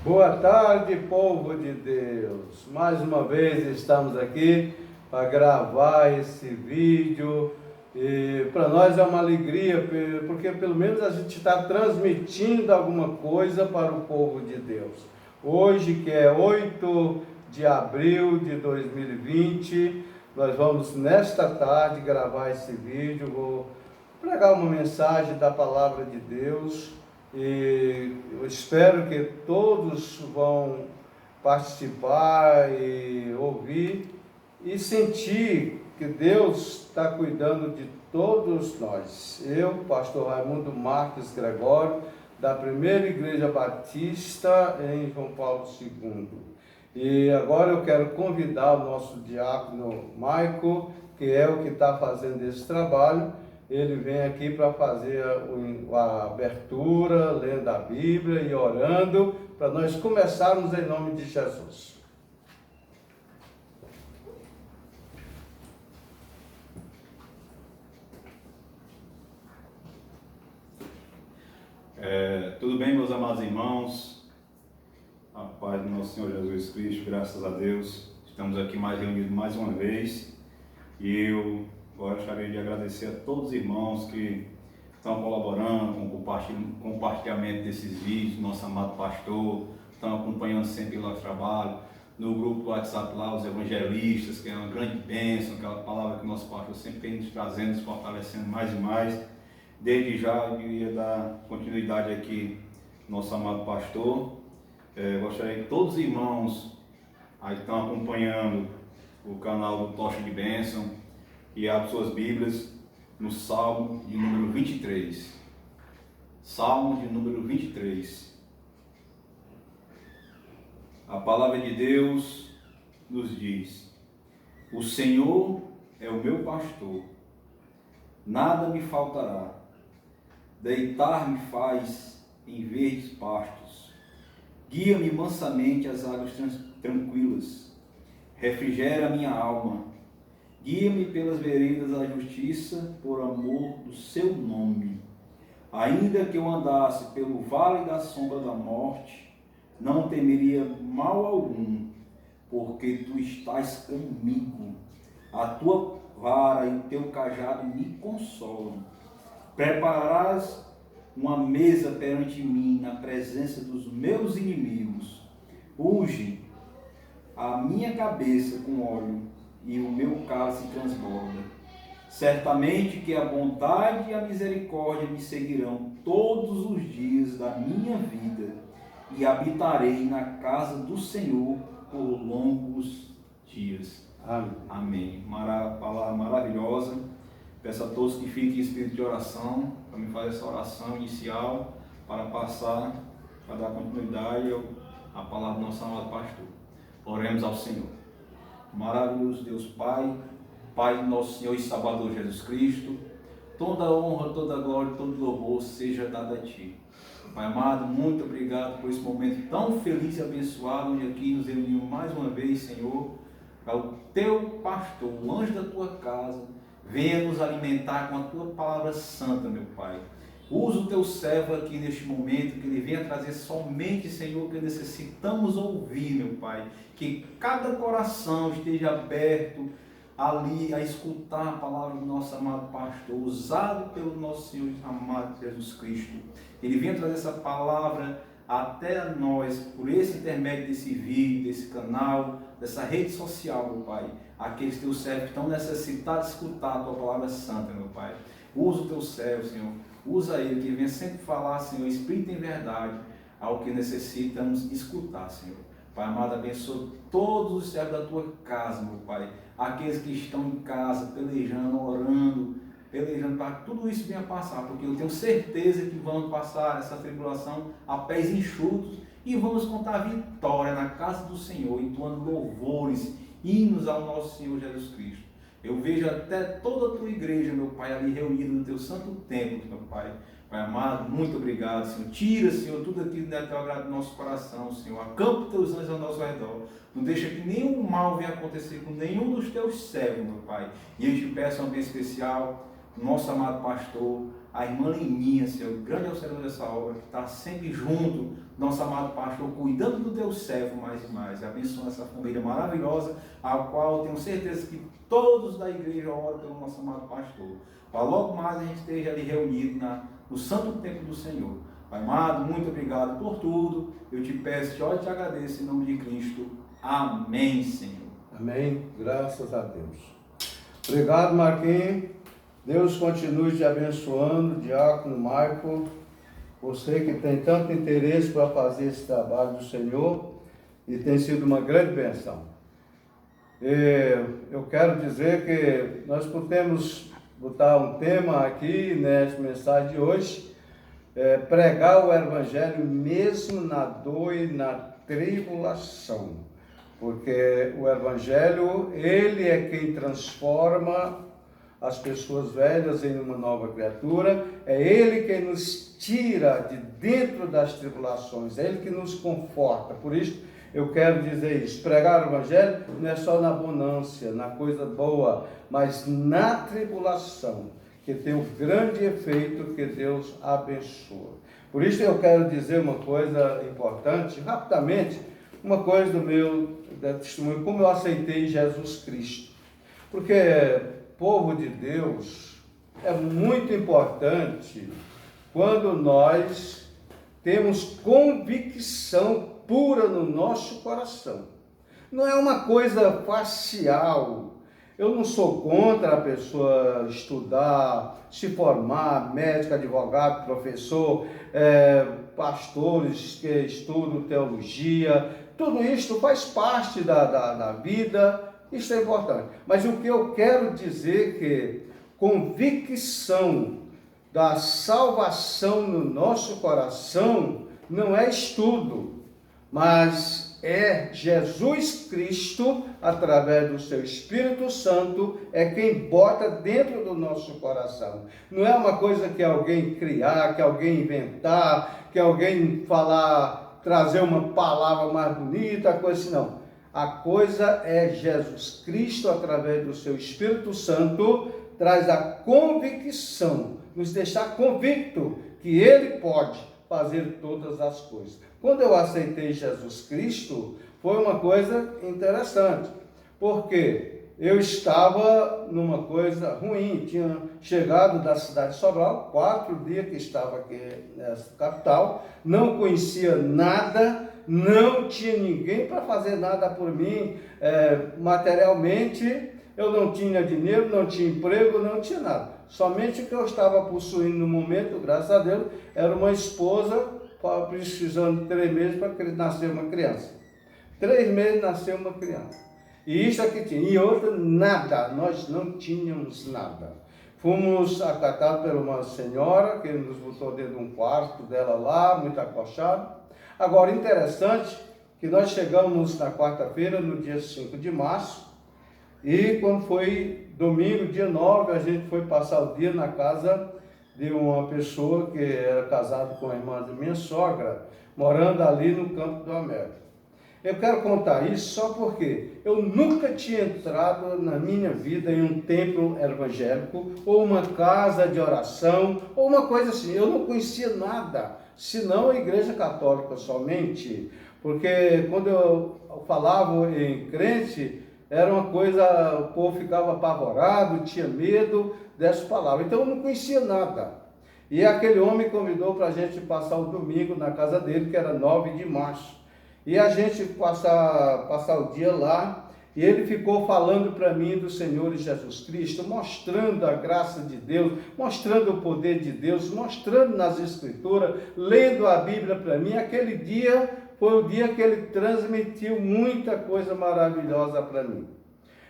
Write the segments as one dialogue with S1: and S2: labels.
S1: Boa tarde, povo de Deus. Mais uma vez estamos aqui para gravar esse vídeo. E para nós é uma alegria, porque pelo menos a gente está transmitindo alguma coisa para o povo de Deus. Hoje, que é 8 de abril de 2020, nós vamos nesta tarde gravar esse vídeo. Vou pregar uma mensagem da palavra de Deus. E eu espero que todos vão participar e ouvir e sentir que Deus está cuidando de todos nós. Eu, pastor Raimundo Marques Gregório, da Primeira Igreja Batista em João Paulo II. E agora eu quero convidar o nosso diácono Maico, que é o que está fazendo esse trabalho. Ele vem aqui para fazer a abertura, lendo a Bíblia e orando, para nós começarmos em nome de Jesus.
S2: Tudo bem, meus amados irmãos? A paz do nosso Senhor Jesus Cristo, graças a Deus. Estamos aqui reunidos mais uma vez e eu gostaria de agradecer a todos os irmãos que estão colaborando com o compartilhamento desses vídeos, nosso amado pastor, estão acompanhando sempre o nosso trabalho, no grupo do WhatsApp lá, os evangelistas, que é uma grande bênção, aquela palavra que o nosso pastor sempre tem nos trazendo, nos fortalecendo mais e mais. Desde já eu ia dar continuidade aqui, nosso amado pastor. Gostaria que todos os irmãos aí que estão acompanhando o canal do Tocha de Bênção e abram suas Bíblias no Salmo de número 23. Salmo de número 23. A palavra de Deus nos diz: o Senhor é o meu pastor, nada me faltará. Deitar-me faz em verdes pastos, guia-me mansamente às águas tranquilas, refrigera a minha alma, guia-me pelas veredas da justiça, por amor do seu nome. Ainda que eu andasse pelo vale da sombra da morte, não temeria mal algum, porque tu estás comigo. A tua vara e o teu cajado me consolam. Prepararás uma mesa perante mim na presença dos meus inimigos. Unge a minha cabeça com óleo e o meu cálice transborda. Certamente que a bondade e a misericórdia me seguirão todos os dias da minha vida, e habitarei na casa do Senhor por longos dias.
S1: Amém.
S2: Amém. Palavra maravilhosa. Peço a todos que fiquem em espírito de oração, para me fazer essa oração inicial, para passar, para dar continuidade à palavra do nosso amado pastor. Oremos ao Senhor. Maravilhoso Deus Pai, Pai do nosso Senhor e Salvador Jesus Cristo, toda honra, toda glória, todo louvor seja dado a Ti. Pai amado, muito obrigado por esse momento tão feliz e abençoado, onde aqui nos reunimos mais uma vez, Senhor, para o Teu pastor, o anjo da Tua casa, venha nos alimentar com a Tua palavra santa, meu Pai. Usa o Teu servo aqui neste momento, que ele venha trazer somente, Senhor, que necessitamos ouvir, meu Pai. Que cada coração esteja aberto ali a escutar a palavra do nosso amado pastor, usado pelo nosso Senhor amado Jesus Cristo. Ele venha trazer essa palavra até nós, por esse intermédio desse vídeo, desse canal, dessa rede social, meu Pai. Aqueles teus servos que estão necessitados de escutar a Tua palavra santa, meu Pai. Usa o Teu servo, Senhor. Usa ele, que venha sempre falar, Senhor, Espírito em verdade, ao que necessitamos escutar, Senhor. Pai amado, abençoa todos os servos da Tua casa, meu Pai. Aqueles que estão em casa, pelejando, orando, pelejando para que tudo isso venha passar, porque eu tenho certeza que vamos passar essa tribulação a pés enxutos e vamos contar vitória na casa do Senhor, entoando louvores, hinos ao nosso Senhor Jesus Cristo. Eu vejo até toda a Tua igreja, meu Pai, ali reunida no Teu santo templo, meu Pai. Pai amado, muito obrigado, Senhor. Tira, Senhor, tudo aquilo que não é Teu agrado do nosso coração, Senhor. Acampa Teus anjos ao nosso redor. Não deixa que nenhum mal venha acontecer com nenhum dos Teus servos, meu Pai. E eu te peço uma bênção especial, nosso amado pastor, a irmã Leninha, Senhor, grande auxiliador dessa obra, que está sempre junto, nosso amado pastor, cuidando do teu servo mais e mais. E abençoa essa família maravilhosa, a qual eu tenho certeza que todos da igreja oram pelo nosso amado pastor. Para logo mais a gente esteja ali reunido no santo templo do Senhor. Pai amado, muito obrigado por tudo. Eu te peço, te oro e te agradeço em nome de Cristo. Amém, Senhor.
S1: Amém. Graças a Deus. Obrigado, Marquinhos. Deus continue te abençoando, Diácono Michael. Você que tem tanto interesse para fazer esse trabalho do Senhor e tem sido uma grande bênção. Eu quero dizer que nós podemos botar um tema aqui nessa mensagem de hoje, pregar o Evangelho mesmo na dor e na tribulação, porque o Evangelho, ele é quem transforma as pessoas velhas em uma nova criatura, é Ele quem nos tira de dentro das tribulações, é Ele que nos conforta. Por isso, eu quero dizer isso, pregar o Evangelho não é só na bonância, na coisa boa, mas na tribulação, que tem um grande efeito que Deus abençoa. Por isso eu quero dizer uma coisa importante, rapidamente, uma coisa do meu testemunho, como eu aceitei Jesus Cristo. Porque povo de Deus, é muito importante quando nós temos convicção pura no nosso coração. Não é uma coisa facial. Eu não sou contra a pessoa estudar, se formar, médico, advogado, professor, pastores que estudam teologia. Tudo isso faz parte da vida. Isso é importante. Mas o que eu quero dizer é que convicção da salvação no nosso coração não é estudo, mas é Jesus Cristo, através do seu Espírito Santo, é quem bota dentro do nosso coração. Não é uma coisa que alguém criar, que alguém inventar, que alguém falar, trazer uma palavra mais bonita, coisa assim, não. A coisa é Jesus Cristo, através do seu Espírito Santo, traz a convicção, nos deixar convicto que Ele pode fazer todas as coisas. Quando eu aceitei Jesus Cristo, foi uma coisa interessante, porque eu estava numa coisa ruim, tinha chegado da cidade de Sobral, 4 dias que estava aqui nessa capital, não conhecia nada, não tinha ninguém para fazer nada por mim, materialmente, eu não tinha dinheiro, não tinha emprego, não tinha nada. Somente o que eu estava possuindo no momento, graças a Deus, era uma esposa precisando de 3 meses para nascer uma criança. 3 meses nasceu uma criança. E isso aqui tinha. E outra, nada. Nós não tínhamos nada. Fomos acatados por uma senhora que nos botou dentro de um quarto dela lá, muito acolchado. Agora, interessante que nós chegamos na quarta-feira, no dia 5 de março, e quando foi domingo, dia 9, a gente foi passar o dia na casa de uma pessoa que era casada com a irmã da minha sogra, morando ali no Campo do América. Eu quero contar isso só porque eu nunca tinha entrado na minha vida em um templo evangélico, ou uma casa de oração, ou uma coisa assim. Eu não conhecia nada, senão a igreja católica somente, porque quando eu falava em crente, era uma coisa, o povo ficava apavorado, tinha medo dessa palavra. Então eu não conhecia nada. E aquele homem convidou para a gente passar o domingo na casa dele, que era 9 de março. E a gente passar o dia lá, e ele ficou falando para mim do Senhor Jesus Cristo, mostrando a graça de Deus, mostrando o poder de Deus, mostrando nas Escrituras, lendo a Bíblia para mim. Aquele dia foi o dia que ele transmitiu muita coisa maravilhosa para mim.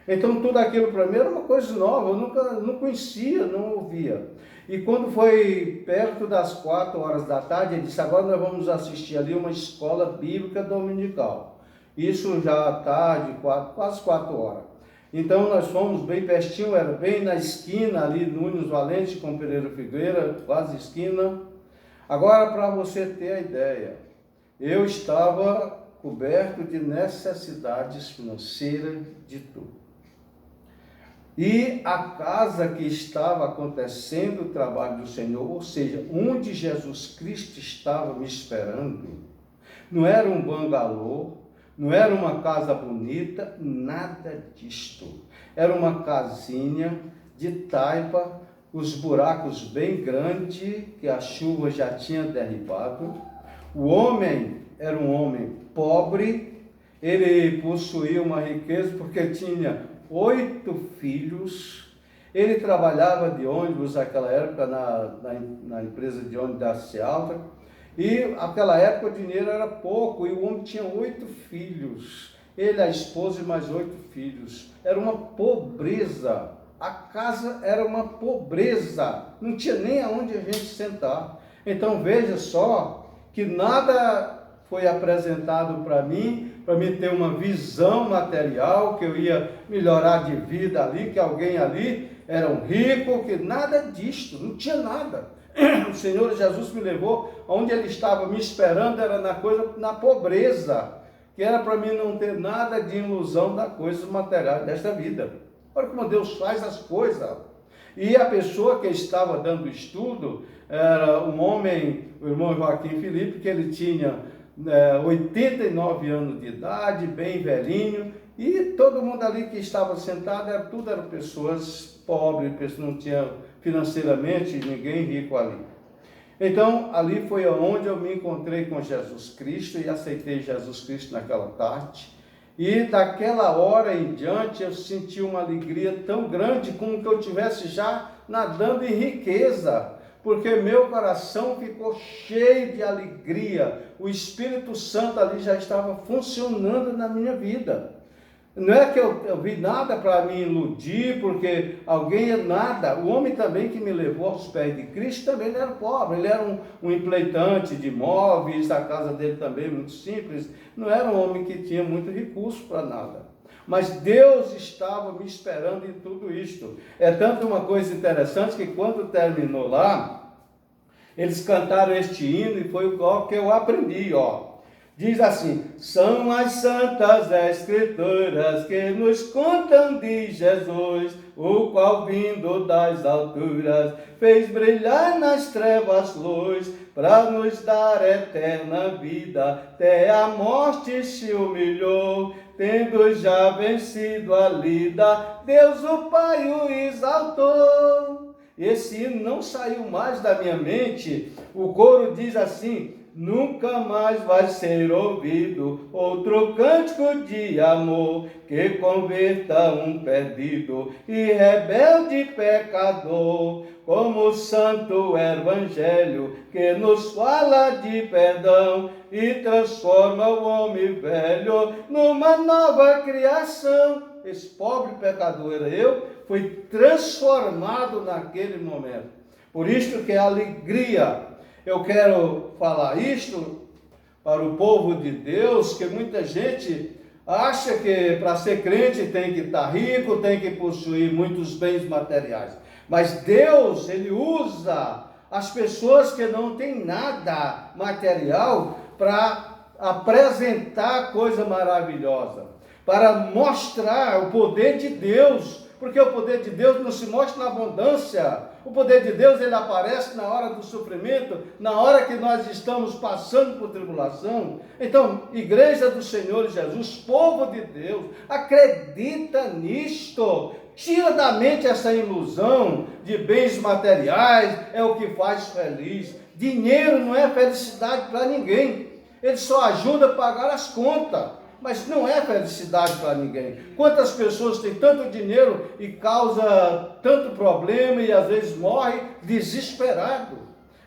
S1: Então tudo aquilo para mim era uma coisa nova, eu não conhecia, não ouvia. E quando foi perto das 4 horas da tarde, ele disse: agora nós vamos assistir ali uma escola bíblica dominical. Isso já à tarde, quase 4 horas. Então nós fomos bem pertinho, era bem na esquina ali, Nunes Valente com Pereira Figueira, quase esquina. Agora, para você ter a ideia, eu estava coberto de necessidades financeiras de tudo. E a casa que estava acontecendo o trabalho do Senhor, ou seja, onde Jesus Cristo estava me esperando, não era um bangalô, não era uma casa bonita, nada disto. Era uma casinha de taipa, os buracos bem grandes, que a chuva já tinha derribado. O homem era um homem pobre, ele possuía uma riqueza porque tinha 8 filhos. Ele trabalhava de ônibus naquela época na empresa de ônibus da Cialta, e naquela época o dinheiro era pouco, e o homem tinha 8 filhos, ele, a esposa e mais 8 filhos. Era uma pobreza, a casa era uma pobreza, não tinha nem aonde a gente sentar. Então veja só que nada foi apresentado para mim ter uma visão material, que eu ia melhorar de vida ali, que alguém ali era um rico, que nada disto, não tinha nada. O Senhor Jesus me levou onde Ele estava me esperando, era na pobreza, que era para mim não ter nada de ilusão das coisas materiais desta vida. Olha como Deus faz as coisas. E a pessoa que estava dando estudo era um homem, o irmão Joaquim Felipe, que ele tinha 89 anos de idade, bem velhinho, e todo mundo ali que estava sentado, eram pessoas pobres, pessoas não tinham financeiramente ninguém rico ali. Então, ali foi onde eu me encontrei com Jesus Cristo e aceitei Jesus Cristo naquela tarde. E daquela hora em diante eu senti uma alegria tão grande, como que eu estivesse já nadando em riqueza, porque meu coração ficou cheio de alegria. O Espírito Santo ali já estava funcionando na minha vida. Não é que eu vi nada para me iludir, porque alguém é nada. O homem também que me levou aos pés de Cristo também ele era pobre, ele era um empleitante de imóveis, a casa dele também muito simples, não era um homem que tinha muito recurso para nada. Mas Deus estava me esperando em tudo isto. É tanto uma coisa interessante que quando terminou lá, eles cantaram este hino e foi o que eu aprendi, ó. Diz assim: são as santas escrituras que nos contam de Jesus, o qual vindo das alturas fez brilhar nas trevas luz, para nos dar eterna vida, até a morte se humilhou, tendo já vencido a lida, Deus o Pai o exaltou. Esse hino não saiu mais da minha mente. O coro diz assim: nunca mais vai ser ouvido outro cântico de amor que converta um perdido e rebelde pecador, como o santo evangelho que nos fala de perdão e transforma o homem velho numa nova criação. Esse pobre pecador era eu, foi transformado naquele momento. Por isso que a alegria. Eu quero falar isto para o povo de Deus, que muita gente acha que para ser crente tem que estar rico, tem que possuir muitos bens materiais. Mas Deus, Ele usa as pessoas que não têm nada material para apresentar coisa maravilhosa, para mostrar o poder de Deus, porque o poder de Deus não se mostra na abundância. O poder de Deus, ele aparece na hora do sofrimento, na hora que nós estamos passando por tribulação. Então, igreja do Senhor Jesus, povo de Deus, acredita nisto. Tira da mente essa ilusão de bens materiais, é o que faz feliz. Dinheiro não é felicidade para ninguém. Ele só ajuda a pagar as contas, mas não é felicidade para ninguém. Quantas pessoas têm tanto dinheiro e causa tanto problema e às vezes morre desesperado.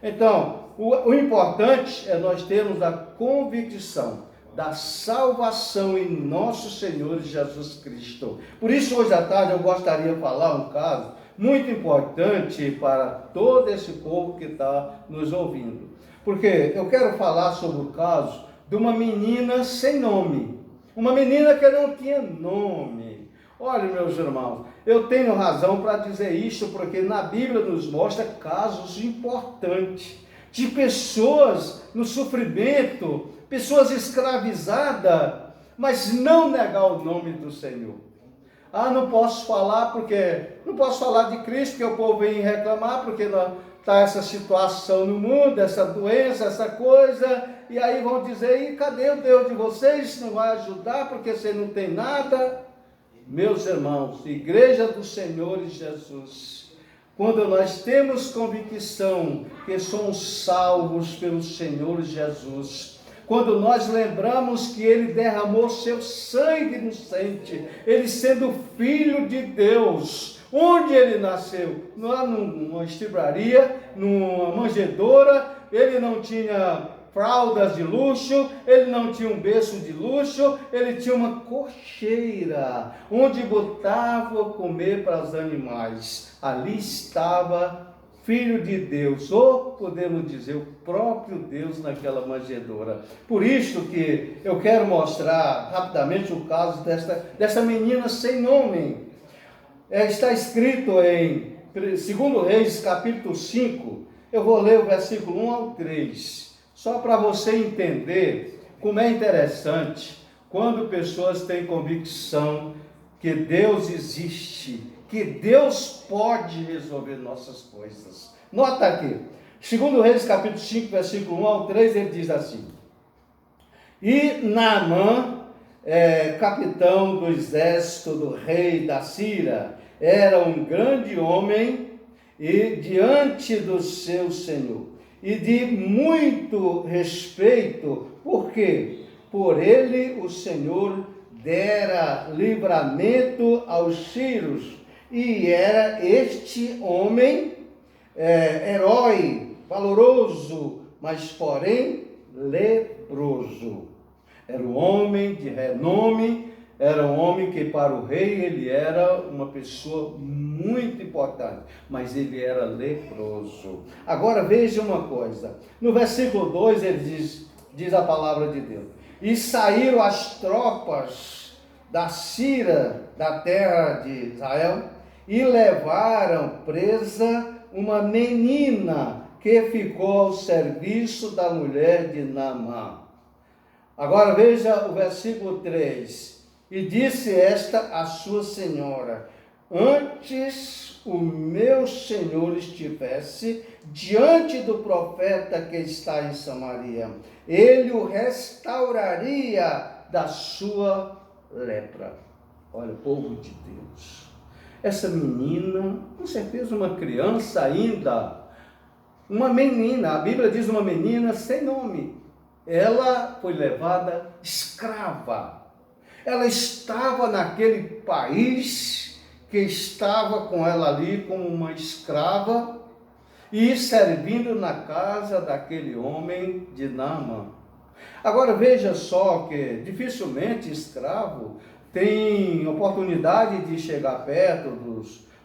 S1: Então, o importante é nós termos a convicção da salvação em nosso Senhor Jesus Cristo. Por isso, hoje à tarde, eu gostaria de falar um caso muito importante para todo esse povo que está nos ouvindo. Porque eu quero falar sobre o caso de uma menina sem nome. Uma menina que não tinha nome. Olha, meus irmãos, eu tenho razão para dizer isso, porque na Bíblia nos mostra casos importantes de pessoas no sofrimento, pessoas escravizadas, mas não negar o nome do Senhor. Ah, não posso falar porque não posso falar de Cristo, porque o povo vem reclamar, porque está essa situação no mundo, essa doença, essa coisa, e aí vão dizer, e cadê o Deus de vocês? Não vai ajudar porque você não tem nada. Meus irmãos, Igreja do Senhor Jesus, quando nós temos convicção que somos salvos pelo Senhor Jesus, quando nós lembramos que Ele derramou seu sangue inocente, Ele sendo Filho de Deus, onde Ele nasceu? Lá numa estribaria, numa manjedoura, Ele não tinha fraldas de luxo, Ele não tinha um berço de luxo, Ele tinha uma cocheira, onde botava comer para os animais. Ali estava Filho de Deus, ou podemos dizer, o próprio Deus naquela manjedoura. Por isso que eu quero mostrar rapidamente o caso dessa menina sem nome. Está escrito em 2 Reis, capítulo 5, eu vou ler o versículo 1 ao 3, só para você entender como é interessante quando pessoas têm convicção que Deus existe, que Deus pode resolver nossas coisas. Nota aqui, 2 Reis capítulo 5, versículo 1 ao 3, ele diz assim: E Naamã, capitão do exército do rei da Síria, era um grande homem e diante do seu senhor, e de muito respeito, porque por ele o Senhor dera livramento aos sírios, e era este homem herói, valoroso, mas porém leproso. Era um homem de renome, era um homem que para o rei ele era uma pessoa muito importante, mas ele era leproso. Agora veja uma coisa, no versículo 2 ele diz a palavra de Deus: E saíram as tropas da Síria, da terra de Israel, e levaram presa uma menina que ficou ao serviço da mulher de Naamã. Agora veja o versículo 3. E disse esta a sua senhora: Antes o meu senhor estivesse diante do profeta que está em Samaria, ele o restauraria da sua lepra. Olha, povo de Deus, essa menina, com certeza uma criança ainda, uma menina, a Bíblia diz uma menina sem nome, ela foi levada escrava. Ela estava naquele país que estava com ela ali como uma escrava e servindo na casa daquele homem de Naamã. Agora veja só que dificilmente escravo tem oportunidade de chegar perto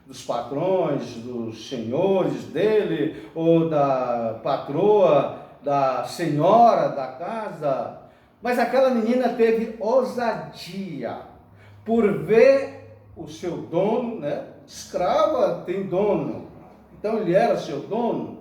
S1: dos patrões, dos senhores dele, ou da patroa, da senhora da casa. Mas aquela menina teve ousadia por ver o seu dono, né? Escrava tem dono, então ele era seu dono,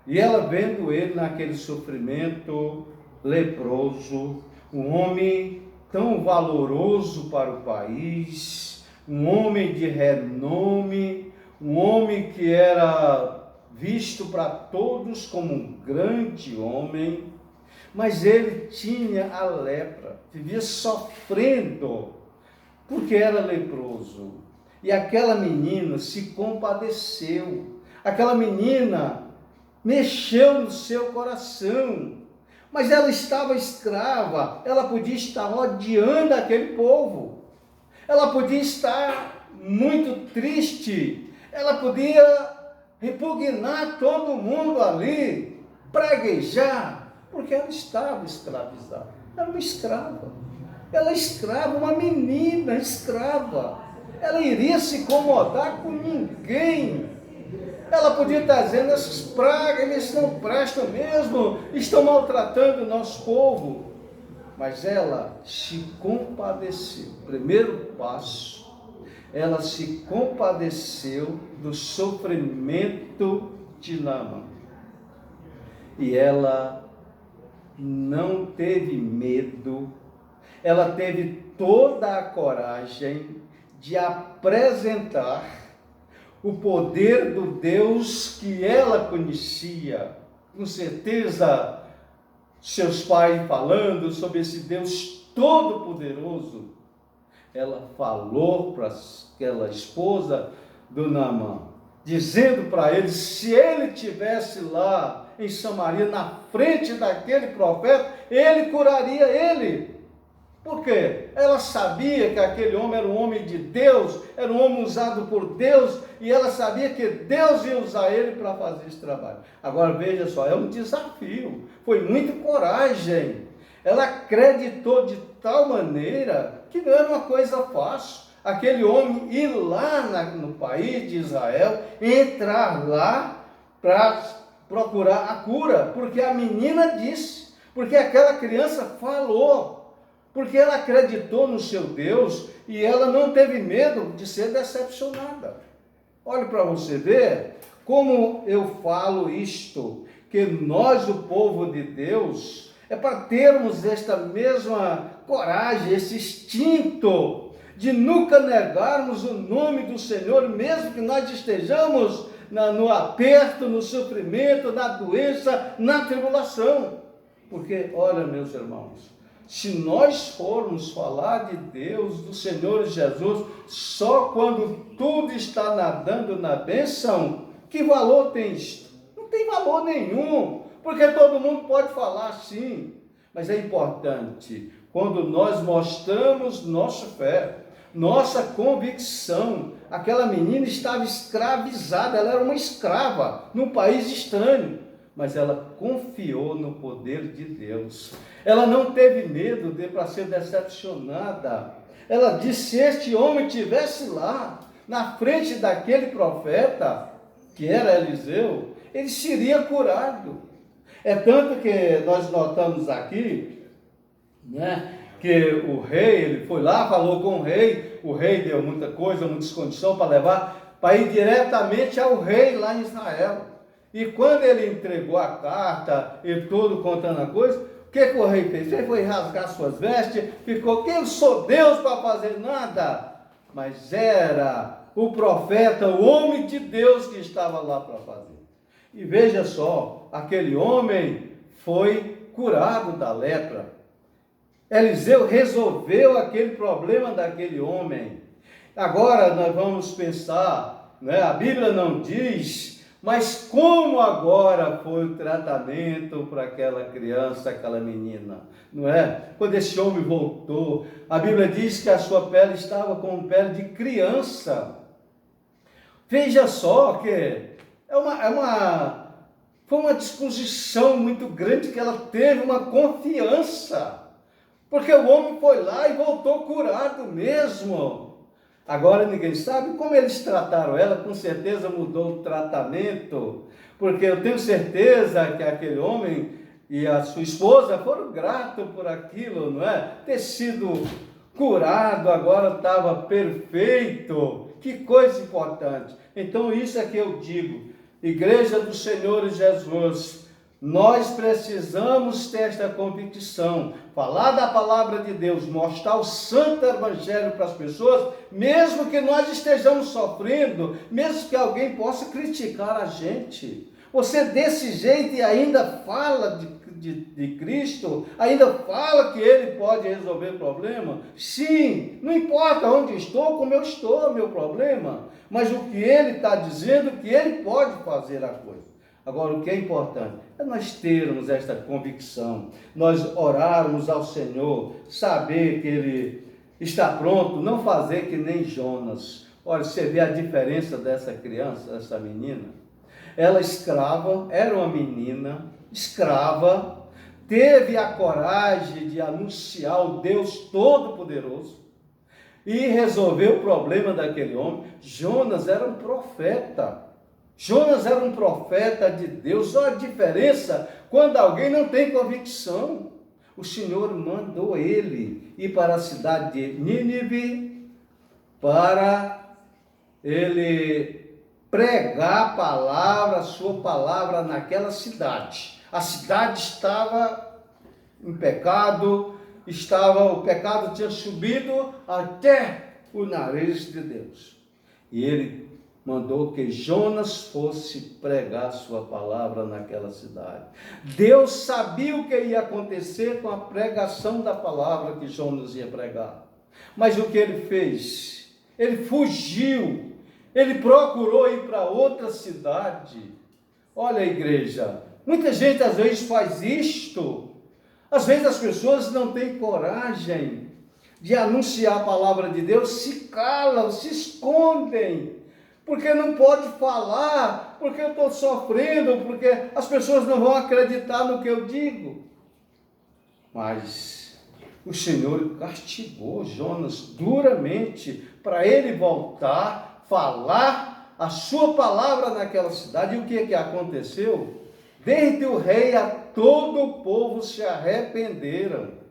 S1: e ela vendo ele naquele sofrimento, leproso, um homem tão valoroso para o país, um homem de renome, um homem que era visto para todos como um grande homem, mas ele tinha a lepra, vivia sofrendo, porque era leproso. E aquela menina se compadeceu, aquela menina mexeu no seu coração, mas ela estava escrava, ela podia estar odiando aquele povo, ela podia estar muito triste, ela podia repugnar todo mundo ali, praguejar, porque ela estava escravizada, era uma escrava, ela é escrava, uma menina escrava, ela iria se incomodar com ninguém. Ela podia estar dizendo: essas pragas, eles não prestam mesmo, estão maltratando o nosso povo. Mas ela se compadeceu. Primeiro passo, ela se compadeceu do sofrimento de Naamã. E ela não teve medo, ela teve toda a coragem de apresentar o poder do Deus que ela conhecia. Com certeza, seus pais falando sobre esse Deus todo-poderoso, ela falou para aquela esposa do Naamã, dizendo para ele, se ele tivesse lá em Samaria, na frente daquele profeta, ele curaria ele. Por quê? Ela sabia que aquele homem era um homem de Deus, era um homem usado por Deus, e ela sabia que Deus ia usar ele para fazer esse trabalho. Agora veja só, é um desafio, foi muita coragem. Ela acreditou de tal maneira que não era uma coisa fácil. Aquele homem ir lá no país de Israel, entrar lá para procurar a cura, porque a menina disse, porque aquela criança falou, porque ela acreditou no seu Deus e ela não teve medo de ser decepcionada. Olhe para você ver como eu falo isto, que nós, o povo de Deus, é para termos esta mesma coragem, esse instinto de nunca negarmos o nome do Senhor, mesmo que nós estejamos no aperto, no sofrimento, na doença, na tribulação. Porque, olha, meus irmãos, se nós formos falar de Deus, do Senhor Jesus, só quando tudo está nadando na bênção, que valor tem isto? Não tem valor nenhum, porque todo mundo pode falar sim, mas é importante, quando nós mostramos nossa fé, nossa convicção. Aquela menina estava escravizada, ela era uma escrava, num país estranho, mas ela confiou no poder de Deus. Ela não teve medo para ser decepcionada. Ela disse, se este homem estivesse lá, na frente daquele profeta, que era Eliseu, ele seria curado. É tanto que nós notamos aqui, né, que o rei, ele foi lá, falou com o rei deu muita coisa, muitas condições para levar, para ir diretamente ao rei lá em Israel. E quando ele entregou a carta e tudo contando a coisa, o que o rei fez? Ele foi rasgar suas vestes, ficou, que eu sou Deus para fazer nada? Mas era o profeta, o homem de Deus que estava lá para fazer. E veja só, aquele homem foi curado da lepra. Eliseu resolveu aquele problema daquele homem. Agora nós vamos pensar, né? A Bíblia não diz, mas como agora foi o tratamento para aquela criança, aquela menina, não é? Quando esse homem voltou, a Bíblia diz que a sua pele estava como pele de criança. Veja só que foi uma disposição muito grande que ela teve, uma confiança. Porque o homem foi lá e voltou curado mesmo. Agora ninguém sabe como eles trataram ela, com certeza mudou o tratamento, porque eu tenho certeza que aquele homem e a sua esposa foram gratos por aquilo, não é? Ter sido curado, agora estava perfeito, que coisa importante. Então isso é que eu digo, Igreja do Senhor Jesus, nós precisamos ter esta convicção, falar da palavra de Deus, mostrar o santo evangelho para as pessoas, mesmo que nós estejamos sofrendo, mesmo que alguém possa criticar a gente. Você desse jeito e ainda fala de Cristo, ainda fala que Ele pode resolver o problema? Sim, não importa onde estou, como eu estou, meu problema, mas o que Ele está dizendo, que Ele pode fazer a coisa. Agora, o que é importante é nós termos esta convicção, nós orarmos ao Senhor, saber que Ele está pronto, não fazer que nem Jonas. Olha, você vê a diferença dessa criança, dessa menina. Ela escrava, era uma menina, escrava, teve a coragem de anunciar o Deus Todo-Poderoso e resolveu o problema daquele homem. Jonas era um profeta. Jonas era um profeta de Deus. Olha a diferença quando alguém não tem convicção. O Senhor mandou ele ir para a cidade de Nínive para ele pregar a palavra, a sua palavra naquela cidade. A cidade estava em pecado, o pecado tinha subido até o nariz de Deus. E ele mandou que Jonas fosse pregar sua palavra naquela cidade. Deus sabia o que ia acontecer com a pregação da palavra que Jonas ia pregar. Mas o que ele fez? Ele fugiu, ele procurou ir para outra cidade. Olha, igreja, muita gente às vezes faz isto. Às vezes as pessoas não têm coragem de anunciar a palavra de Deus, se calam, se escondem, porque não pode falar, porque eu estou sofrendo, porque as pessoas não vão acreditar no que eu digo. Mas o Senhor castigou Jonas duramente para ele voltar, falar a sua palavra naquela cidade. E o que aconteceu? Desde o rei a todo o povo se arrependeram.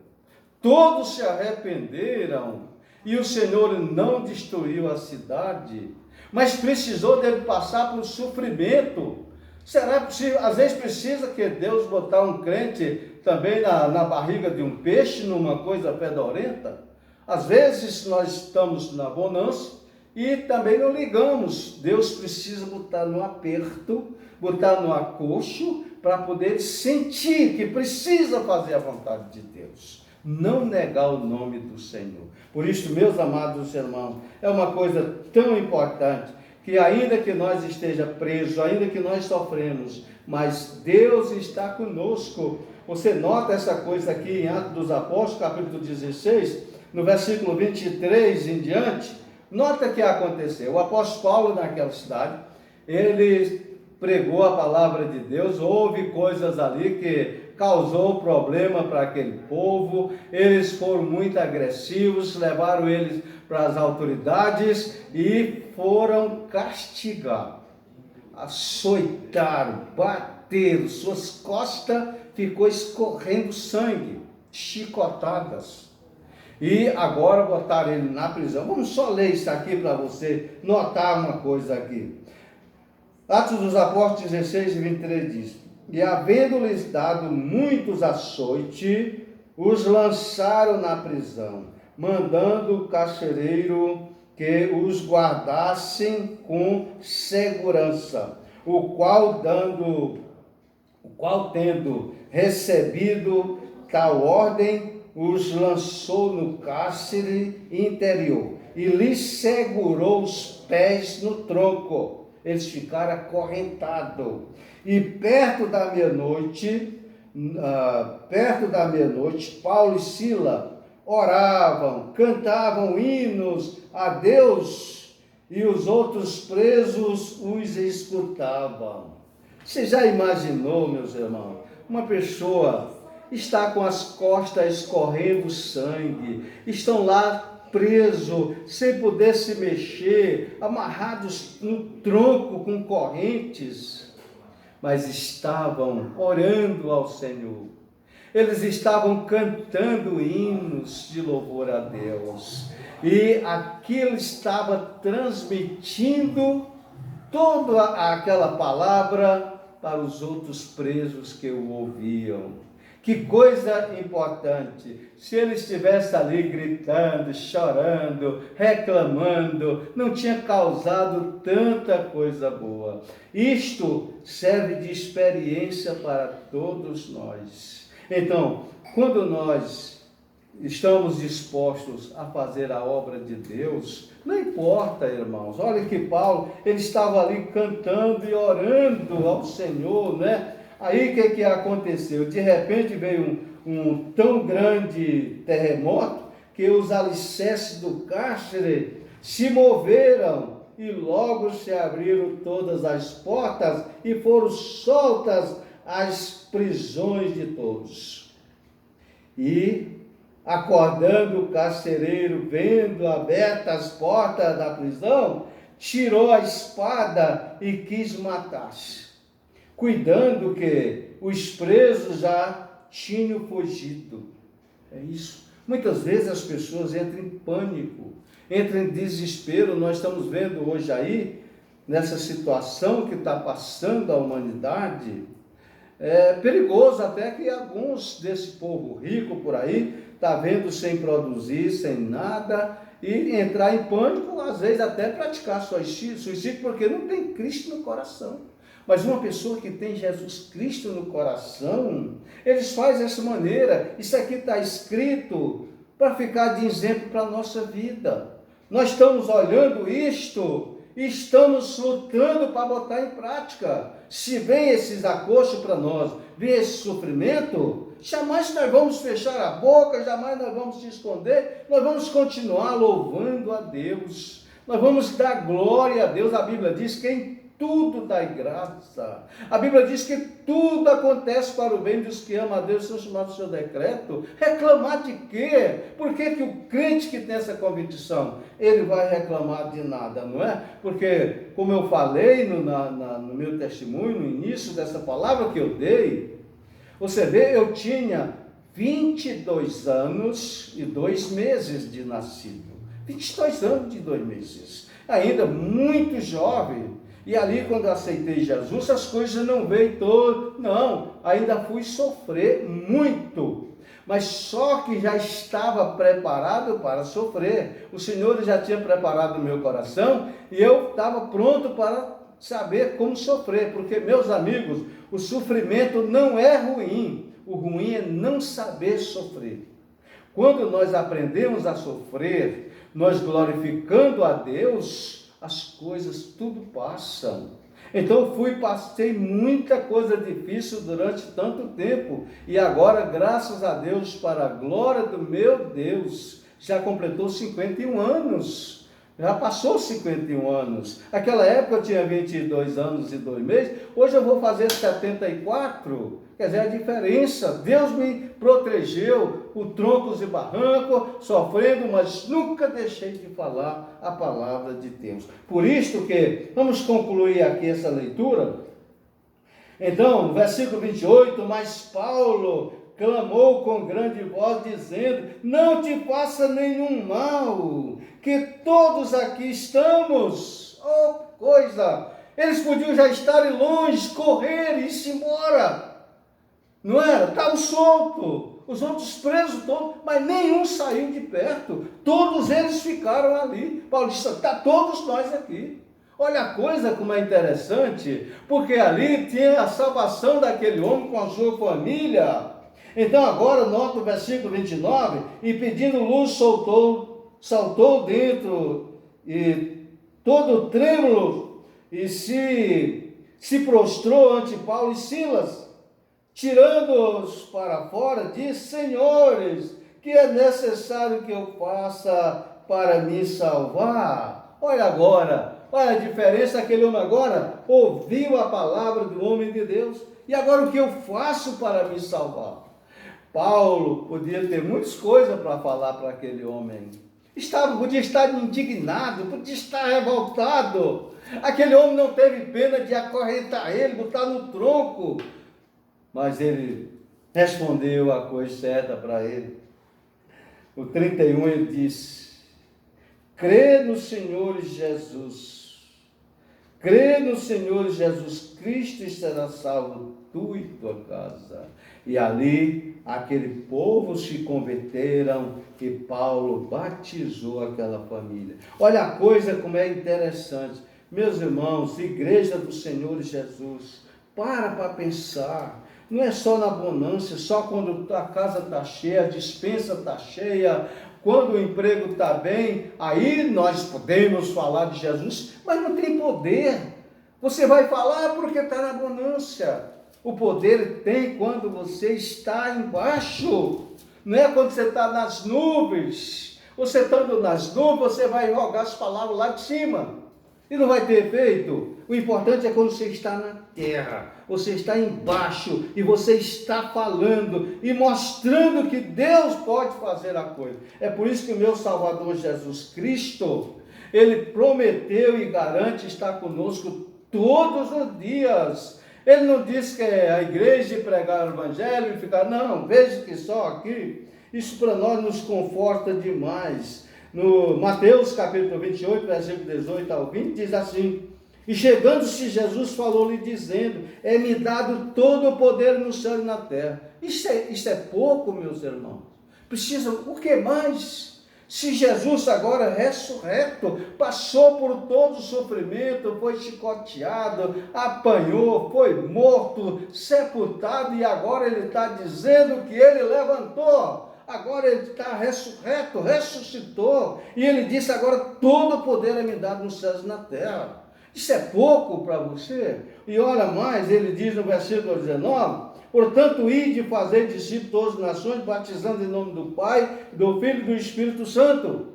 S1: Todos se arrependeram. E o Senhor não destruiu a cidade, mas precisou dele passar por sofrimento. Será possível? Às vezes precisa que Deus botar um crente também na barriga de um peixe, numa coisa fedorenta. Às vezes nós estamos na bonança e também não ligamos. Deus precisa botar no aperto, botar no acocho, para poder sentir que precisa fazer a vontade de Deus. Não negar o nome do Senhor. Por isso, meus amados irmãos, é uma coisa tão importante, que ainda que nós esteja presos, ainda que nós sofremos, mas Deus está conosco. Você nota essa coisa aqui em Atos dos Apóstolos, capítulo 16, no versículo 23 em diante. Nota o que aconteceu. O apóstolo Paulo naquela cidade, ele pregou a palavra de Deus, houve coisas ali que causou problema para aquele povo, eles foram muito agressivos, levaram eles para as autoridades e foram castigar, açoitaram, bateram, suas costas ficou escorrendo sangue, chicotadas. E agora botaram ele na prisão. Vamos só ler isso aqui para você notar uma coisa aqui. Atos dos Apóstolos 16 e 23 diz: e havendo-lhes dado muitos açoites, os lançaram na prisão, mandando o carcereiro que os guardassem com segurança, o qual tendo recebido tal ordem, os lançou no cárcere interior e lhes segurou os pés no tronco. Eles ficaram acorrentados. E perto da meia-noite, Paulo e Silas oravam, cantavam hinos a Deus, e os outros presos os escutavam. Você já imaginou, meus irmãos, uma pessoa está com as costas escorrendo sangue, estão lá presos, sem poder se mexer, amarrados no tronco com correntes, mas estavam orando ao Senhor. Eles estavam cantando hinos de louvor a Deus, e aquilo estava transmitindo toda aquela palavra para os outros presos que o ouviam. Que coisa importante, se ele estivesse ali gritando, chorando, reclamando, não tinha causado tanta coisa boa. Isto serve de experiência para todos nós. Então, quando nós estamos dispostos a fazer a obra de Deus, não importa, irmãos, olha que Paulo, ele estava ali cantando e orando ao Senhor, né? Aí o que aconteceu? De repente veio um tão grande terremoto que os alicerces do cárcere se moveram e logo se abriram todas as portas e foram soltas as prisões de todos. E acordando o carcereiro, vendo abertas as portas da prisão, tirou a espada e quis matar-se, cuidando que os presos já tinham fugido. É isso. Muitas vezes as pessoas entram em pânico, entram em desespero. Nós estamos vendo hoje aí, nessa situação que está passando a humanidade, é perigoso até que alguns desse povo rico por aí está vendo sem produzir, sem nada, e entrar em pânico, às vezes até praticar suicídio, porque não tem Cristo no coração. Mas uma pessoa que tem Jesus Cristo no coração, eles fazem dessa maneira. Isso aqui está escrito para ficar de exemplo para a nossa vida. Nós estamos olhando isto e estamos lutando para botar em prática. Se vem esses acostos para nós, vem esse sofrimento, jamais nós vamos fechar a boca, jamais nós vamos se esconder, nós vamos continuar louvando a Deus, nós vamos dar glória a Deus. A Bíblia diz que em tudo dá graça. A Bíblia diz que tudo acontece para o bem dos que amam a Deus, são chamados do seu decreto. Reclamar de quê? Por que que o crente que tem essa convicção, ele vai reclamar de nada, não é? Porque, como eu falei no meu testemunho, no início dessa palavra que eu dei, você vê, eu tinha 22 anos e 2 meses de nascido. 22 anos e 2 meses. Ainda muito jovem. E ali, quando eu aceitei Jesus, as coisas não veio todo, não, ainda fui sofrer muito, mas só que já estava preparado para sofrer. O Senhor já tinha preparado o meu coração e eu estava pronto para saber como sofrer, porque, meus amigos, o sofrimento não é ruim, o ruim é não saber sofrer. Quando nós aprendemos a sofrer, nós glorificando a Deus, as coisas tudo passam. Então passei muita coisa difícil durante tanto tempo, e agora, graças a Deus, para a glória do meu Deus, já completou 51 anos, já passou 51 anos. Aquela época eu tinha 22 anos e 2 meses, hoje eu vou fazer 74, quer dizer, a diferença. Deus me protegeu, o troncos e barrancos, sofrendo, mas nunca deixei de falar a palavra de Deus. Por isto que, vamos concluir aqui essa leitura. Então, no versículo 28, mas Paulo clamou com grande voz, dizendo: não te faça nenhum mal, que todos aqui estamos. Oh, coisa! Eles podiam já estar longe, correr e ir embora. Não era? Estavam soltos, os outros presos todos, mas nenhum saiu de perto, todos eles ficaram ali. Paulo disse: está todos nós aqui. Olha a coisa como é interessante, porque ali tinha a salvação daquele homem com a sua família. Então agora nota o versículo 29, e pedindo luz saltou dentro, e todo trêmulo, e se prostrou ante Paulo e Silas. Tirando-os para fora, disse: senhores, que é necessário que eu faça para me salvar? Olha agora, olha a diferença. Aquele homem agora ouviu a palavra do homem de Deus, e agora o que eu faço para me salvar? Paulo podia ter muitas coisas para falar para aquele homem, podia estar indignado, podia estar revoltado. Aquele homem não teve pena de acorrentar ele, botar no tronco, mas ele respondeu a coisa certa para ele. O 31 ele disse: crê no Senhor Jesus, crê no Senhor Jesus Cristo e será salvo tu e tua casa. E ali aquele povo se converteram e Paulo batizou aquela família. Olha a coisa como é interessante. Meus irmãos, igreja do Senhor Jesus, para pensar. Não é só na bonança, só quando a casa está cheia, a despensa está cheia, quando o emprego está bem, aí nós podemos falar de Jesus, mas não tem poder. Você vai falar porque está na bonança. O poder tem quando você está embaixo, não é quando você está nas nuvens. Você estando nas nuvens, você vai rogar as palavras lá de cima e não vai ter efeito. O importante é quando você está na terra, você está embaixo e você está falando e mostrando que Deus pode fazer a coisa. É por isso que o meu Salvador Jesus Cristo, Ele prometeu e garante estar conosco todos os dias. Ele não disse que é a igreja de pregar o evangelho e ficar, não, veja que só aqui. Isso para nós nos conforta demais. No Mateus capítulo 28, versículo 18 ao 20, diz assim: e chegando-se Jesus falou-lhe dizendo: é-me dado todo o poder no céu e na terra. Isso é pouco, meus irmãos. Precisa, o que mais? Se Jesus agora ressurreto, passou por todo o sofrimento, foi chicoteado, apanhou, foi morto, sepultado, e agora ele está dizendo que ele levantou. Agora ele está ressurreto, ressuscitou. E ele disse, agora todo o poder é me dado nos céus e na terra. Isso é pouco para você? E olha mais, ele diz no versículo 19, portanto, ide e fazei discípulos de todas as nações, batizando em nome do Pai, do Filho e do Espírito Santo.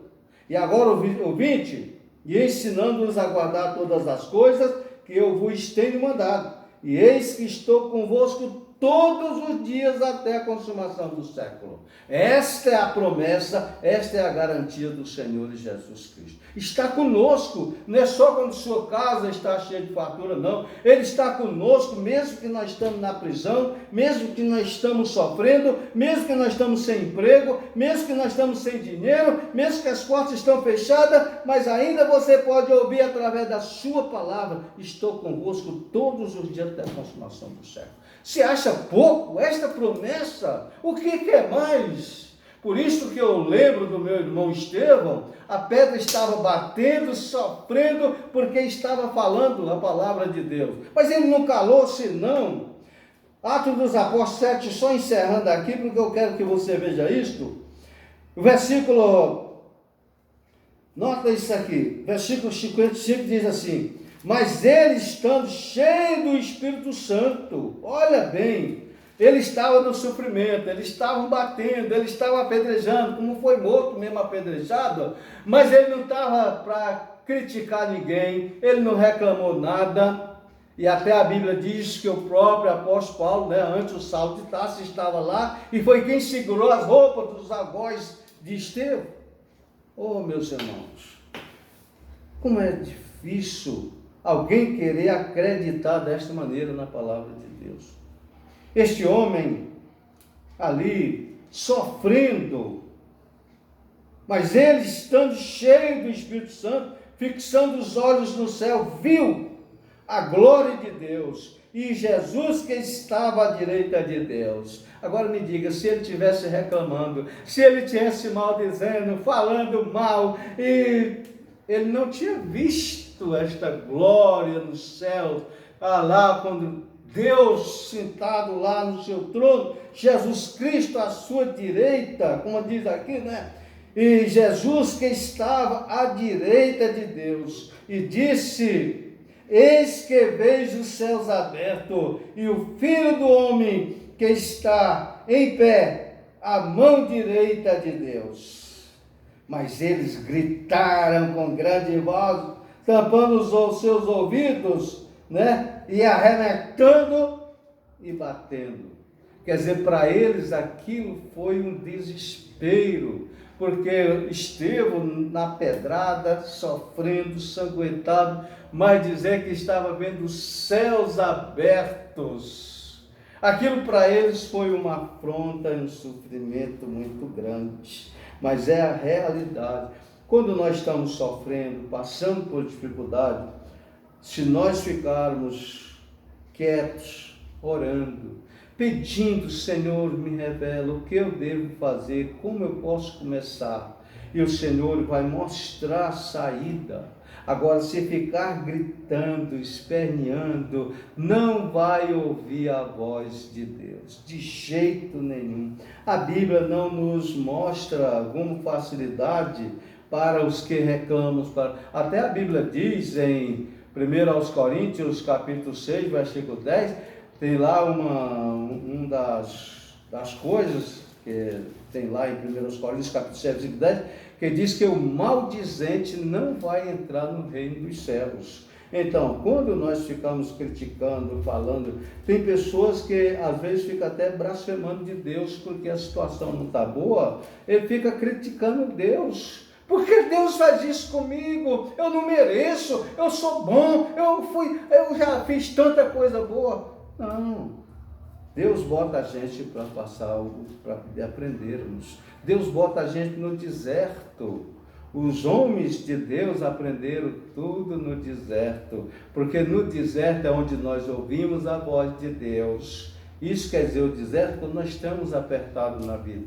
S1: E agora o 20, e ensinando-os a guardar todas as coisas que eu vos tenho mandado. E eis que estou convosco todos os dias até a consumação do século. Esta é a promessa, esta é a garantia do Senhor Jesus Cristo. Está conosco, não é só quando sua casa está cheia de fartura, não. Ele está conosco, mesmo que nós estamos na prisão, mesmo que nós estamos sofrendo, mesmo que nós estamos sem emprego, mesmo que nós estamos sem dinheiro, mesmo que as portas estão fechadas, mas ainda você pode ouvir através da sua palavra, estou convosco todos os dias até a consumação do século. Se acha pouco esta promessa? O que é mais? Por isso que eu lembro do meu irmão Estevão, a pedra estava batendo, sofrendo, porque estava falando a palavra de Deus. Mas ele não calou-se, não. Atos dos Apóstolos 7, só encerrando aqui, porque eu quero que você veja isto. O versículo, nota isso aqui, versículo 55 diz assim, mas ele estando cheio do Espírito Santo, olha bem, ele estava no sofrimento, eles estavam batendo, ele estava apedrejando, como foi morto mesmo apedrejado, mas ele não estava para criticar ninguém, ele não reclamou nada, e até a Bíblia diz que o próprio apóstolo Paulo, antes o Saulo de Tarso estava lá, e foi quem segurou as roupas dos algozes de Estevão. Oh, meus irmãos, como é difícil alguém querer acreditar desta maneira na palavra de Deus. Este homem ali sofrendo, mas ele estando cheio do Espírito Santo, fixando os olhos no céu, viu a glória de Deus e Jesus que estava à direita de Deus. Agora me diga, se ele estivesse reclamando, se ele estivesse maldizendo, falando mal, e ele não tinha visto esta glória no céu, lá quando Deus sentado lá no seu trono, Jesus Cristo à sua direita, como diz aqui, e Jesus que estava à direita de Deus, e disse, eis que vejo os céus abertos, e o Filho do Homem que está em pé, à mão direita de Deus. Mas eles gritaram com grande voz, tampando os seus ouvidos, e arremetando e batendo. Quer dizer, para eles aquilo foi um desespero, porque Estevão na pedrada, sofrendo, sanguentado, mas dizer que estava vendo os céus abertos, aquilo para eles foi uma afronta e um sofrimento muito grande, mas é a realidade. Quando nós estamos sofrendo, passando por dificuldade, se nós ficarmos quietos, orando, pedindo, Senhor, me revela o que eu devo fazer, como eu posso começar, e o Senhor vai mostrar a saída. Agora, se ficar gritando, esperneando, não vai ouvir a voz de Deus, de jeito nenhum. A Bíblia não nos mostra alguma facilidade para os que reclamam. Até a Bíblia diz em 1 Coríntios, capítulo 6, versículo 10, tem lá uma das coisas que tem lá em 1 Coríntios, capítulo 6, versículo 10, que diz que o maldizente não vai entrar no reino dos céus. Então, quando nós ficamos criticando, falando, tem pessoas que às vezes ficam até blasfemando de Deus, porque a situação não está boa, ele fica criticando Deus. Porque Deus faz isso comigo? Eu não mereço, eu sou bom, eu já fiz tanta coisa boa. Não, Deus bota a gente para passar, para aprendermos. Deus bota a gente no deserto. Os homens de Deus aprenderam tudo no deserto, porque no deserto é onde nós ouvimos a voz de Deus. Isso quer dizer o deserto quando nós estamos apertados na vida.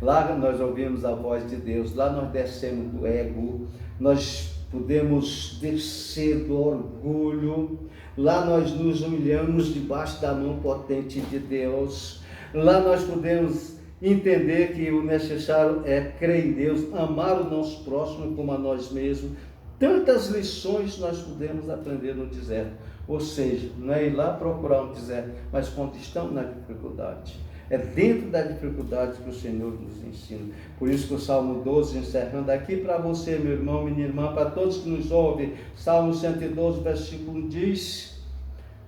S1: Lá nós ouvimos a voz de Deus, lá nós descemos do ego, nós podemos descer do orgulho, lá nós nos humilhamos debaixo da mão potente de Deus, lá nós podemos entender que o necessário é crer em Deus, amar o nosso próximo como a nós mesmos. Tantas lições nós podemos aprender no deserto, ou seja, não é ir lá procurar um deserto, mas quando estamos na dificuldade, é dentro da dificuldade que o Senhor nos ensina. Por isso que o Salmo 12, encerrando aqui para você, meu irmão, minha irmã, para todos que nos ouvem, Salmo 112, versículo 1 diz: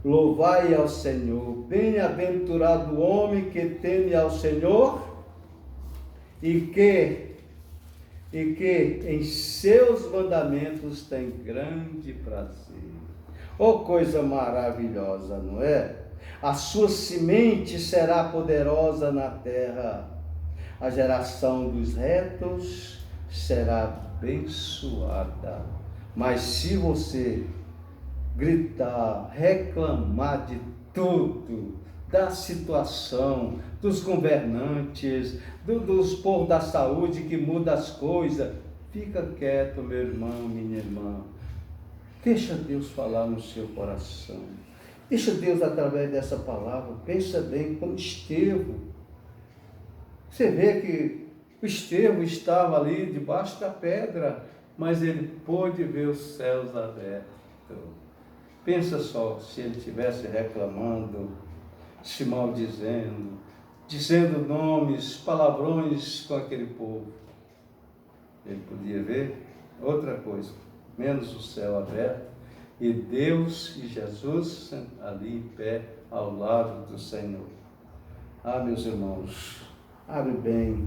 S1: louvai ao Senhor, bem-aventurado o homem que teme ao Senhor e que em seus mandamentos tem grande prazer. Oh, coisa maravilhosa, não é? A sua semente será poderosa na terra, a geração dos retos será abençoada. Mas se você gritar, reclamar de tudo, da situação, dos governantes, dos povos da saúde que muda as coisas, fica quieto, meu irmão, minha irmã. Deixa Deus falar no seu coração. Deixa Deus, através dessa palavra, pensa bem como Estevão. Você vê que o Estevão estava ali debaixo da pedra, mas ele pôde ver os céus abertos. Pensa só, se ele estivesse reclamando, se maldizendo, dizendo nomes, palavrões com aquele povo, ele podia ver outra coisa, menos o céu aberto, e Deus e Jesus ali em pé ao lado do Senhor. Ah, meus irmãos, abre bem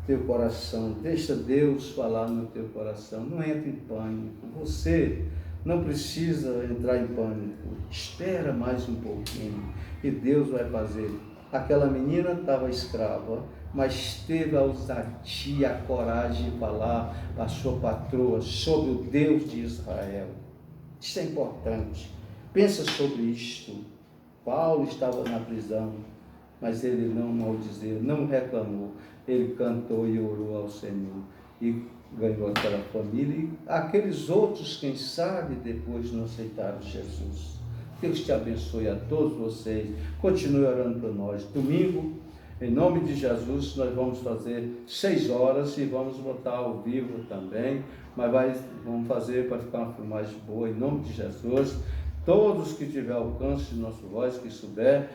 S1: teu coração, deixa Deus falar no teu coração, não entre em pânico. Você não precisa entrar em pânico, espera mais um pouquinho e Deus vai fazer. Aquela menina estava escrava, mas teve a ousadia, a coragem de falar para a sua patroa sobre o Deus de Israel. Isso é importante. Pensa sobre isto. Paulo estava na prisão, mas ele não maldizeu, não reclamou. Ele cantou e orou ao Senhor e ganhou aquela família e aqueles outros, quem sabe, depois não aceitaram Jesus. Deus te abençoe a todos vocês. Continue orando por nós. Domingo, em nome de Jesus, nós vamos fazer 6 horas e vamos botar ao vivo também, mas vamos fazer para ficar uma filmagem boa, em nome de Jesus. Todos que tiver alcance de nossa voz, que souber,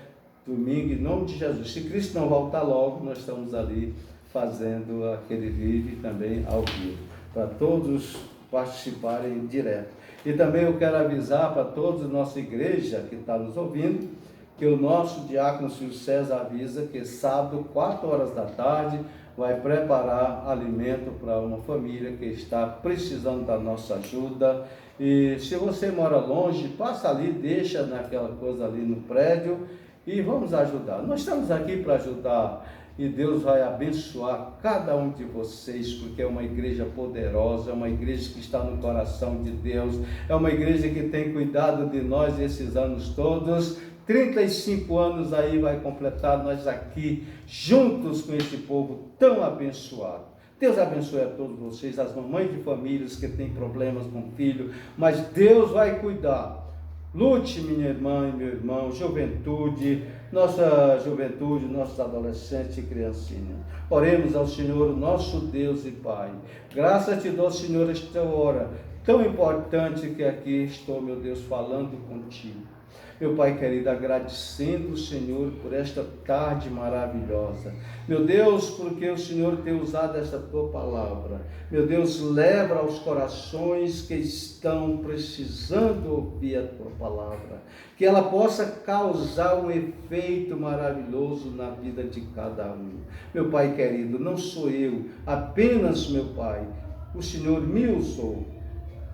S1: domingo, em nome de Jesus. Se Cristo não voltar logo, nós estamos ali fazendo aquele vídeo também ao vivo, para todos participarem direto. E também eu quero avisar para todos da nossa igreja que está nos ouvindo, que o nosso diácono Silvio César avisa que sábado, 4 horas da tarde, vai preparar alimento para uma família que está precisando da nossa ajuda. E se você mora longe, passa ali, deixa naquela coisa ali no prédio e vamos ajudar. Nós estamos aqui para ajudar e Deus vai abençoar cada um de vocês, porque é uma igreja poderosa, é uma igreja que está no coração de Deus, é uma igreja que tem cuidado de nós esses anos todos. 35 anos aí vai completar, nós aqui, juntos com esse povo tão abençoado. Deus abençoe a todos vocês, as mamães de famílias que têm problemas com filho, mas Deus vai cuidar. Lute, minha irmã e meu irmão, juventude, nossos adolescentes e criancinhas. Oremos ao Senhor, nosso Deus e Pai. Graças te dou, Senhor, esta hora tão importante que aqui estou, meu Deus, falando contigo. Meu Pai querido, agradecendo o Senhor por esta tarde maravilhosa. Meu Deus, porque o Senhor tem usado esta tua palavra. Meu Deus, leva aos corações que estão precisando ouvir a tua palavra. Que ela possa causar um efeito maravilhoso na vida de cada um. Meu Pai querido, não sou eu, apenas meu Pai. O Senhor me usou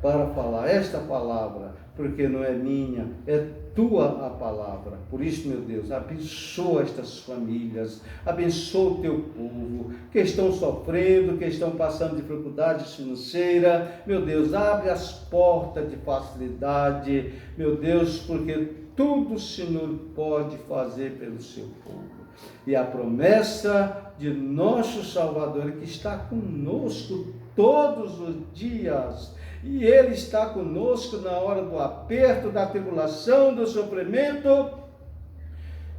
S1: para falar esta palavra, porque não é minha, é tua a palavra. Por isso, meu Deus, abençoa estas famílias, abençoa o teu povo, que estão sofrendo, que estão passando dificuldades financeiras. Meu Deus, abre as portas de facilidade, meu Deus, porque tudo o Senhor pode fazer pelo seu povo. E a promessa de nosso Salvador, que está conosco todos os dias. E Ele está conosco na hora do aperto, da tribulação, do sofrimento.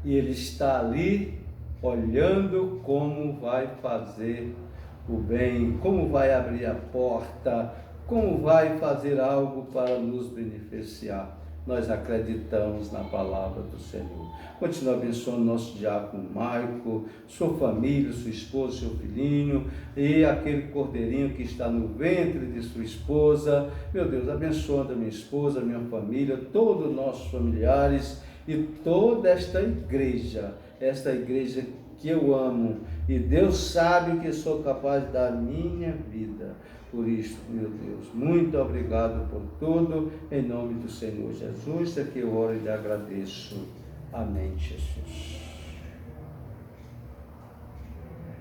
S1: E Ele está ali olhando como vai fazer o bem, como vai abrir a porta, como vai fazer algo para nos beneficiar. Nós acreditamos na palavra do Senhor. Continua abençoando nosso diácono Maico, sua família, sua esposa, seu filhinho e aquele cordeirinho que está no ventre de sua esposa. Meu Deus, abençoando a minha esposa, a minha família, todos os nossos familiares e toda esta igreja que eu amo. E Deus sabe que sou capaz da minha vida. Por isso, meu Deus, muito obrigado por tudo, em nome do Senhor Jesus, é que eu oro e lhe agradeço. Amém, Jesus.